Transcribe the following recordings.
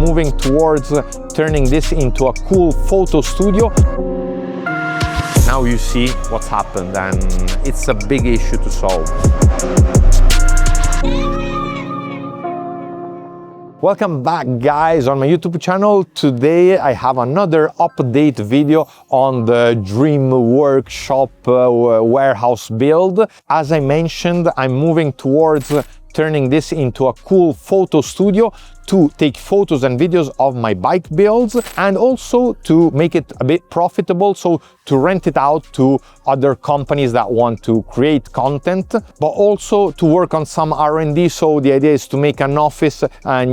moving towards turning this into a cool photo studio. Now you see what's happened, and it's a big issue to solve. Welcome back, guys, on my YouTube channel. Today I have another update video on the dream workshop warehouse build. As I mentioned, I'm moving towards turning this into a cool photo studio to take photos and videos of my bike builds, and also to make it a bit profitable, so to rent it out to other companies that want to create content, but also to work on some R&D. So the idea is to make an office, and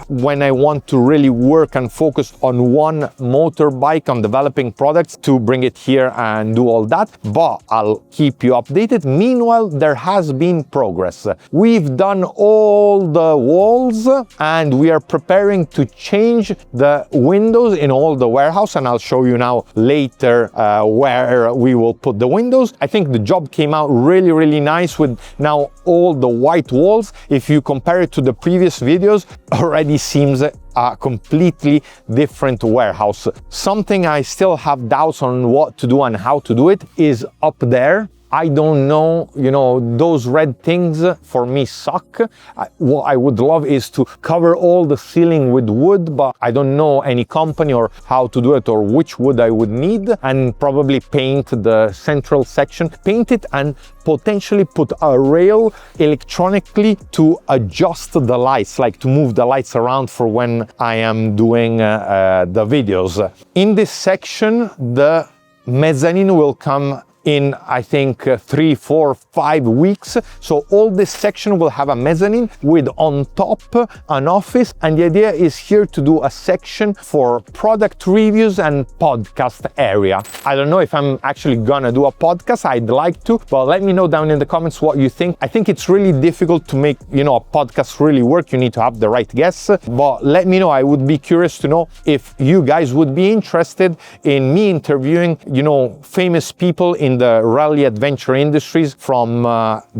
when I want to really work and focus on one motorbike, on developing products, to bring it here and do all that. But I'll keep you updated. Meanwhile, there has been progress. We've done all the walls, and we are preparing to change the windows in all the warehouse, and I'll show you now later where we will put the windows. I think the job came out really nice with now all the white walls. If you compare it to the previous videos, already seems a completely different warehouse. Something I still have doubts on what to do and how to do it is up there. I don't know, those red things for me suck. What I would love is to cover all the ceiling with wood, but I don't know any company or how to do it or which wood I would need, and probably paint the central section, paint it, and potentially put a rail electronically to adjust the lights, like to move the lights around for when I am doing the videos. In this section, the mezzanine will come in, I think, 3, 4, 5 weeks. So all this section will have a mezzanine with on top an office, and the idea is here to do a section for product reviews and podcast area. I don't know if I'm actually gonna do a podcast. I'd like to, but let me know down in the comments what you think. I think it's really difficult to make, a podcast really work. You need to have the right guests, but let me know. I would be curious to know if you guys would be interested in me interviewing, famous people in the rally adventure industries, from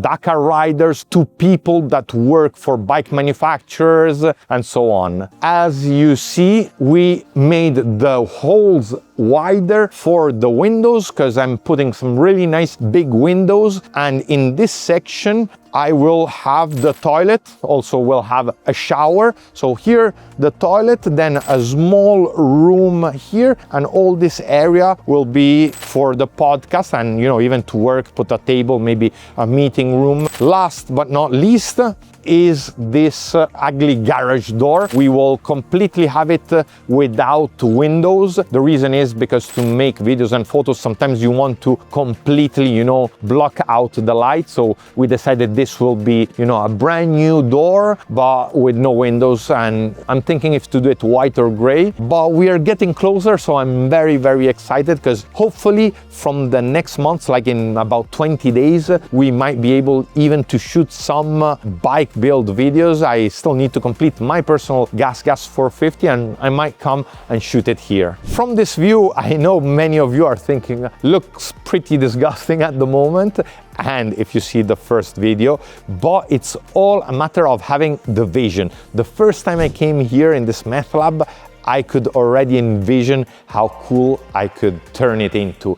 Dakar riders to people that work for bike manufacturers and so on. As you see, we made the holes wider for the windows because I'm putting some really nice big windows, and in this section I will have the toilet, also will have a shower. So here the toilet, then a small room here, and all this area will be for the podcast and even to work, put a table, maybe a meeting room. Last but not least is this ugly garage door. We will completely have it without windows. The reason is because to make videos and photos, sometimes you want to completely, block out the light. So we decided this will be, a brand new door, but with no windows. And I'm thinking if to do it white or gray, but we are getting closer. So I'm very excited, because hopefully from the next month, like in about 20 days, we might be able even to shoot some bike build videos. I still need to complete my personal gas 450, and I might come and shoot it here. From this view, I know many of you are thinking, looks pretty disgusting at the moment, and if you see the first video, but it's all a matter of having the vision. The first time I came here in this meth lab, I could already envision how cool I could turn it into.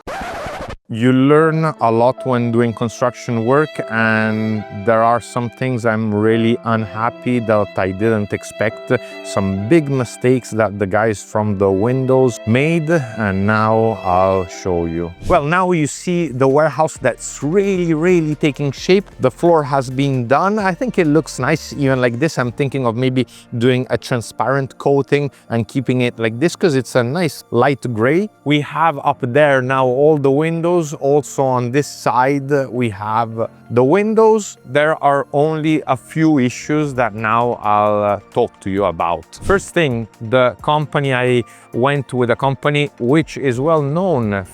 You learn a lot when doing construction work, and there are some things I'm really unhappy that I didn't expect. Some big mistakes that the guys from the windows made, and now I'll show you. Well, now you see the warehouse that's really taking shape. The floor has been done. I think it looks nice even like this. I'm thinking of maybe doing a transparent coating and keeping it like this because it's a nice light gray. We have up there now all the windows. Also on this side we have the windows. There are only a few issues that now I'll talk to you about. First thing, the company, I went with a company which is well known,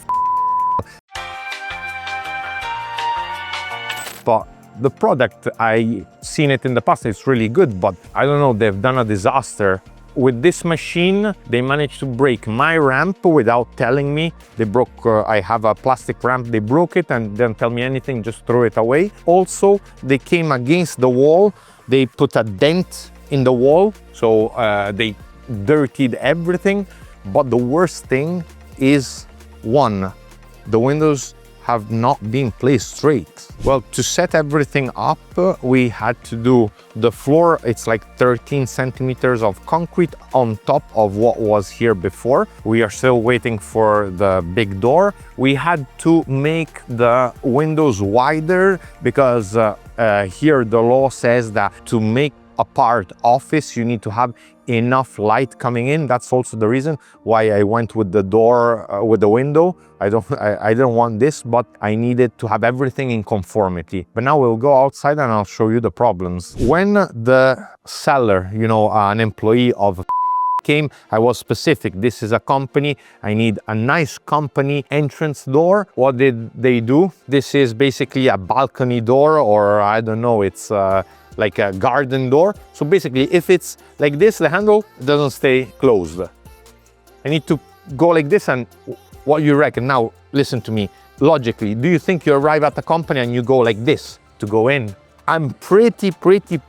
but the product, I seen it in the past, it's really good, but I don't know, they've done a disaster. With this machine, they managed to break my ramp without telling me. They broke, I have a plastic ramp, they broke it and didn't tell me anything, just threw it away. Also, they came against the wall, they put a dent in the wall, so they dirtied everything. But the worst thing is, one, the windows have not been placed straight. Well, to set everything up, we had to do the floor. It's like 13 centimeters of concrete on top of what was here before. We are still waiting for the big door. We had to make the windows wider because here the law says that to make a part office, you need to have enough light coming in. That's also the reason why I went with the door, with the window. I didn't want this, but I needed to have everything in conformity. But now we'll go outside and I'll show you the problems. When the seller, you know, an employee of came, I was specific. This is a company. I need a nice company entrance door. What did they do? This is basically a balcony door, or I don't know, it's like a garden door. So basically, if it's like this, the handle doesn't stay closed. I need to go like this. And what you reckon? Now, listen to me. Logically, do you think you arrive at the company and you go like this to go in? I'm pretty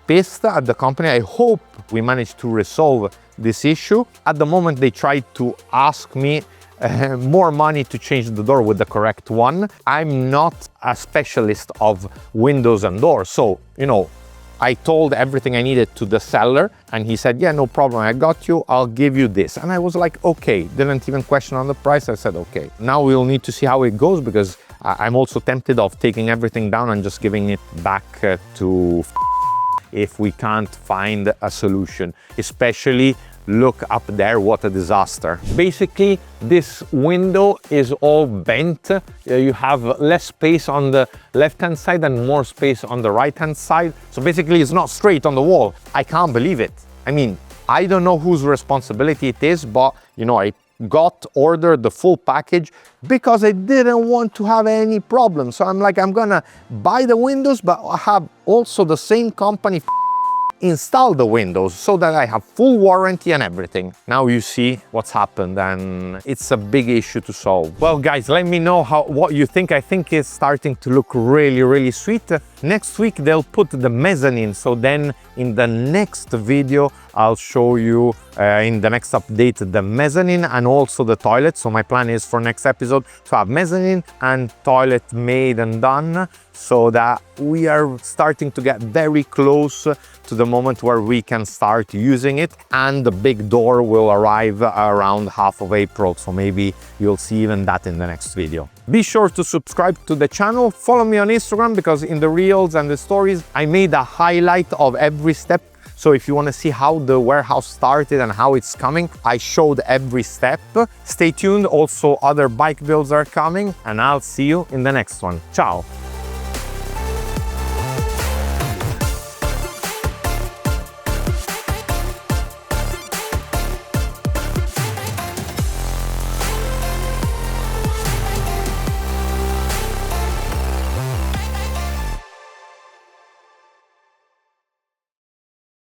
pissed at the company. I hope we manage to resolve this issue. At the moment, they tried to ask me more money to change the door with the correct one. I'm not a specialist of windows and doors. So, you know, I told everything I needed to the seller and he said, yeah, no problem, I got you, I'll give you this. And I was like, okay, didn't even question on the price. I said, okay. Now we'll need to see how it goes, because I'm also tempted of taking everything down and just giving it back to if we can't find a solution. Especially, look up there, what a disaster. Basically, this window is all bent. You have less space on the left-hand side and more space on the right-hand side. So basically, it's not straight on the wall. I can't believe it. I mean, I don't know whose responsibility it is, but you know, I ordered the full package because I didn't want to have any problems. So I'm like, I'm gonna buy the windows, but I have also the same company install the windows so that I have full warranty and everything. Now you see what's happened, and it's a big issue to solve. Well, guys, let me know what you think. I think it's starting to look really sweet. Next week they'll put the mezzanine, so then in the next video I'll show you in the next update the mezzanine and also the toilet. So my plan is for next episode to have mezzanine and toilet made and done, so that we are starting to get very close to the moment where we can start using it. And the big door will arrive around half of April, so maybe you'll see even that in the next video. Be sure to subscribe to the channel, follow me on Instagram, because in the reels and the stories I made a highlight of every step. So if you want to see how the warehouse started and how it's coming, I showed every step. Stay tuned, also other bike builds are coming, and I'll see you in the next one. Ciao!